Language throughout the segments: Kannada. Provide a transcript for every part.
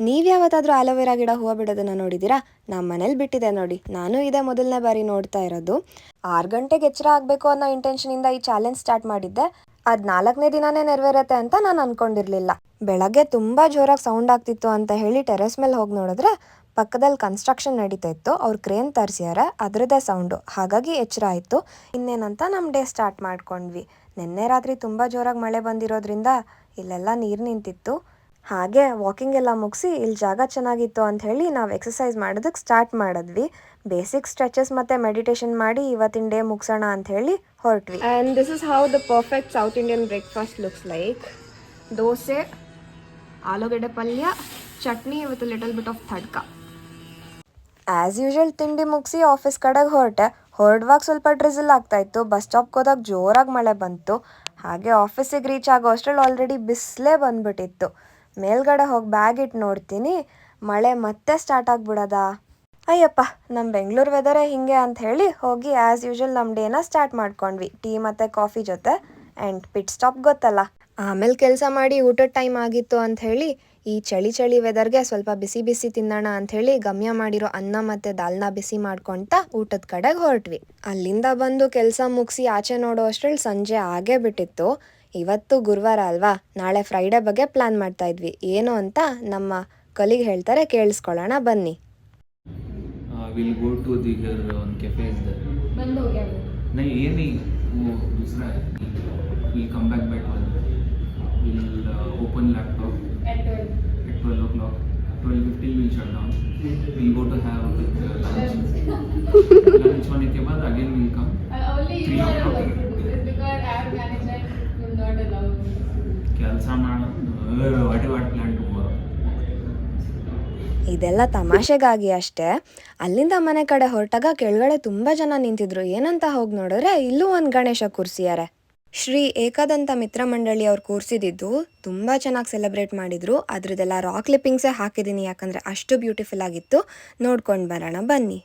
ನೀವು ಯಾವತ್ತಾದರೂ ಆಲೋವೆರಾ ಗಿಡ ಹೂವು ಬಿಡೋದನ್ನು ನೋಡಿದ್ದೀರಾ? ನಮ್ಮ ಮನೇಲಿ ಬಿಟ್ಟಿದೆ ನೋಡಿ. ನಾನು ಇದೇ ಮೊದಲನೇ ಬಾರಿ ನೋಡ್ತಾ ಇರೋದು. 6 ಗಂಟೆಗೆ ಎಚ್ಚರ ಆಗಬೇಕು ಅನ್ನೋ ಇಂಟೆನ್ಷನಿಂದ ಈ ಚಾಲೆಂಜ್ ಸ್ಟಾರ್ಟ್ ಮಾಡಿದ್ದೆ. ಅದು 4ನೇ ದಿನಾನೇ ನೆರವೇರುತ್ತೆ ಅಂತ ನಾನು ಅಂದ್ಕೊಂಡಿರಲಿಲ್ಲ. ಬೆಳಗ್ಗೆ ತುಂಬ ಜೋರಾಗಿ ಸೌಂಡ್ ಆಗ್ತಿತ್ತು ಅಂತ ಹೇಳಿ ಟೆರೆಸ್ ಮೇಲೆ ಹೋಗಿ ನೋಡಿದ್ರೆ ಪಕ್ಕದಲ್ಲಿ ಕನ್ಸ್ಟ್ರಕ್ಷನ್ ನಡೀತಾ ಇತ್ತು. ಅವ್ರು ಕ್ರೇನ್ ತರಿಸ್ಯಾರೆ, ಅದರದ್ದೇ ಸೌಂಡು. ಹಾಗಾಗಿ ಎಚ್ಚರ ಆಯಿತು. ಇನ್ನೇನಂತ ನಮ್ಮ ಡೇ ಸ್ಟಾರ್ಟ್ ಮಾಡ್ಕೊಂಡ್ವಿ. ನಿನ್ನೆ ರಾತ್ರಿ ತುಂಬ ಜೋರಾಗಿ ಮಳೆ ಬಂದಿರೋದ್ರಿಂದ ಇಲ್ಲೆಲ್ಲ ನೀರು ನಿಂತಿತ್ತು. ಹಾಗೆ ವಾಕಿಂಗ್ ಎಲ್ಲ ಮುಗಿಸಿ ಇಲ್ಲಿ ಜಾಗ ಚೆನ್ನಾಗಿತ್ತು ಅಂತ ಹೇಳಿ ನಾವು ಎಕ್ಸಸೈಸ್ ಮಾಡೋದಕ್ಕೆ ಸ್ಟಾರ್ಟ್ ಮಾಡಿದ್ವಿ. ಬೇಸಿಕ್ ಸ್ಟ್ರೆಚಸ್ ಮತ್ತು ಮೆಡಿಟೇಷನ್ ಮಾಡಿ ಇವತ್ತಿನ ಡೇ ಮುಗಿಸೋಣ ಅಂತ ಹೇಳಿ ಹೊರಟ್ವಿ. And this is how the perfect South Indian breakfast looks like. Dosa, ಆಲೂಗಡ್ಡೆ ಪಲ್ಯ, chutney with little bit of tadka. As usual ತಿಂಡಿ ಮುಗಿಸಿ ಆಫೀಸ್ ಕಡೆಗೆ ಹೊರಡುವಾಗ ಸ್ವಲ್ಪ ಡ್ರಿಸಲ್ ಆಗ್ತಾಯಿತ್ತು. ಬಸ್ ಸ್ಟಾಪ್ಗೆ ಹೋದಾಗ ಜೋರಾಗಿ ಮಳೆ ಬಂತು. ಹಾಗೆ ಆಫೀಸಿಗೆ ರೀಚ್ ಆಗೋ ಅಷ್ಟರಲ್ಲಿ ಆಲ್ರೆಡಿ ಬಿಸಿಲೇ ಬಂದ್ಬಿಟ್ಟಿತ್ತು. ಮೇಲ್ಗಡೆ ಹೋಗಿ ಬ್ಯಾಗ್ ಇಟ್ಟು ನೋಡ್ತೀನಿ, ಮಳೆ ಮತ್ತೆ ಸ್ಟಾರ್ಟ್ ಆಗಿಬಿಡೋದಾ. ಅಯ್ಯಪ್ಪ, ನಮ್ಮ ಬೆಂಗಳೂರು ವೆದರೇ ಹೀಗೆ ಅಂತ ಹೇಳಿ ಹೋಗಿ ಆ್ಯಸ್ ಯೂಶುವಲ್ ನಮ್ಮ ಡೇನ ಸ್ಟಾರ್ಟ್ ಮಾಡ್ಕೊಂಡ್ವಿ ಟೀ ಮತ್ತು ಕಾಫಿ ಜೊತೆ. ಆ್ಯಂಡ್ ಪಿಟ್ ಸ್ಟಾಪ್ ಗೊತ್ತಲ್ಲ. ಆಮೇಲೆ ಕೆಲಸ ಮಾಡಿ ಊಟದ ಟೈಮ್ ಆಗಿತ್ತು ಅಂತ ಹೇಳಿ ಈ ಚಳಿ ವೆದರ್ಗೆ ಸ್ವಲ್ಪ ಬಿಸಿ ಬಿಸಿ ತಿನ್ನೋಣ ಅಂಥೇಳಿ ಗಮ್ಯ ಮಾಡಿರೋ ಅನ್ನ ಮತ್ತು ದಾಲ್ನ ಬಿಸಿ ಮಾಡ್ಕೊತ ಊಟದ ಕಡೆಗೆ ಹೊರಟ್ವಿ. ಅಲ್ಲಿಂದ ಬಂದು ಕೆಲಸ ಮುಗಿಸಿ ಆಚೆ ನೋಡೋ ಅಷ್ಟರಲ್ಲಿ ಸಂಜೆ ಆಗೇ ಬಿಟ್ಟಿತ್ತು. ಇವತ್ತು ಗುರುವಾರ ಅಲ್ವಾ, ನಾಳೆ ಫ್ರೈಡೇ ಬಗ್ಗೆ ಪ್ಲ್ಯಾನ್ ಮಾಡ್ತಾ ಇದ್ವಿ. ಏನು ಅಂತ ನಮ್ಮ ಕಲಿಗೆ ಹೇಳ್ತಾರೆ, ಕೇಳಿಸ್ಕೊಳ್ಳೋಣ ಬನ್ನಿ. We'll go to the one cafe is there. बंद हो गया वो. नहीं ये नहीं, वो दूसरा है. We'll come back by 12. We'll open laptop At 12. at 12 o'clock. 12:15 we'll shut down. We'll go to have lunch. Lunch होने के बाद again we'll come. Only you are allowed to do this because our management will not allow me. ಕೆಲಸ ಮಾಡೋದು what plan tomorrow. ಇದೆಲ್ಲ ತಮಾಷೆಗಾಗಿ ಅಷ್ಟೇ. ಅಲ್ಲಿಂದ ಮನೆ ಕಡೆ ಹೊರಟಾಗ ಕೆಳಗಡೆ ತುಂಬ ಜನ ನಿಂತಿದ್ರು. ಏನಂತ ಹೋಗಿ ನೋಡಿದ್ರೆ ಇಲ್ಲೂ ಒಂದು ಗಣೇಶ ಕೂರಿಸಿದ್ದಾರೆ. ಶ್ರೀ ಏಕದಂತ ಮಿತ್ರ ಮಂಡಳಿ ಅವ್ರು ಕೂರಿಸಿದ್ದು ತುಂಬ ಚೆನ್ನಾಗಿ ಸೆಲೆಬ್ರೇಟ್ ಮಾಡಿದರು. ಅದ್ರದ್ದೆಲ್ಲ ರಾ ಕ್ಲಿಪ್ಪಿಂಗ್ಸೇ ಹಾಕಿದ್ದೀನಿ, ಯಾಕಂದರೆ ಅಷ್ಟು ಬ್ಯೂಟಿಫುಲ್ ಆಗಿತ್ತು. ನೋಡ್ಕೊಂಡು ಬರೋಣ ಬನ್ನಿ.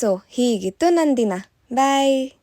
ಸೊ ಹೀಗಿತ್ತು ನನ್ನ ದಿನ. ಬಾಯ್.